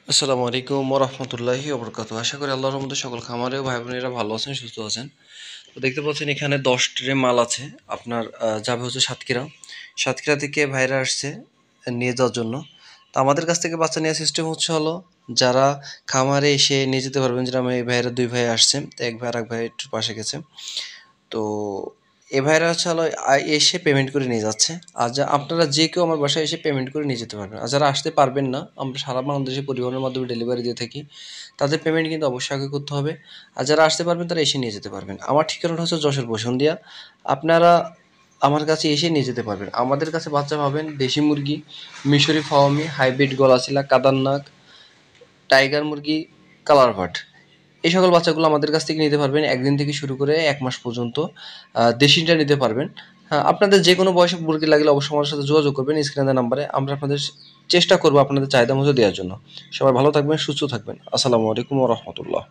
আসসালামু আলাইকুম ওয়া রাহমাতুল্লাহি ওয়া বারাকাতুহু। আশা করি আল্লাহর রহমতে সকল খামারে ও ভাই বোনেরা ভালো আছেন, সুস্থ আছেন। তো দেখতে পাচ্ছেন এখানে 10 ট্রে মাল আছে। আপনার যাবে হচ্ছে সাতক্ষীরা। সাতক্ষীরা থেকে ভাইরা আসছে নিয়ে যাওয়ার জন্য। তো আমাদের কাছ থেকে বাচ্চা নেওয়ার সিস্টেম হলো যারা খামারে এসে নিয়ে যেতে পারবেন। যেরকম এই ভাইয়েরা 2 ভাই আসছে। তো এক ভাই আরেক ভাই একটু পাশে গেছে। তো এ ভাইরা হচ্ছে হলো এসে পেমেন্ট করে নিয়ে যাচ্ছে। আর আপনারা যে কেউ আমার বাসায় এসে পেমেন্ট করে নিয়ে যেতে পারবেন। আর যারা আসতে পারবেন না, আমরা সারা বাংলাদেশে পরিবহনের মাধ্যমে ডেলিভারি দিয়ে থাকি। তাদের পেমেন্ট কিন্তু অবশ্যই আগে করতে হবে। আর যারা আসতে পারবেন তারা এসে নিয়ে যেতে পারবেন। আমার ঠিকানাটা হচ্ছে যশোর বসুন্ধিয়া। আপনারা আমার কাছে এসে নিয়ে যেতে পারবেন। আমাদের কাছে বাচ্চা পাবেন দেশি মুরগি, মিশরি ফাওয়ামি, হাইব্রিড গলাচিলা, কাদারনাক, টাইগার মুরগি, কালার বার্ড। এই সকল বাচ্চাগুলো আমাদের কাছ থেকে নিতে পারবেন 1 দিন থেকে শুরু করে 1 মাস পর্যন্ত। দেশিটা নিতে পারবেন। হ্যাঁ, আপনাদের যেকোনো বয়সে মুরগি লাগলে অবশ্যই আমাদের সাথে যোগাযোগ করবেন স্ক্রিনে দেওয়া নাম্বারে। আমরা আপনাদের চেষ্টা করব আপনাদের চাহিদা মতো দেওয়ার জন্য। সবাই ভালো থাকবেন, সুস্থ থাকবেন। আসসালামু আলাইকুম ওয়া রাহমাতুল্লাহ।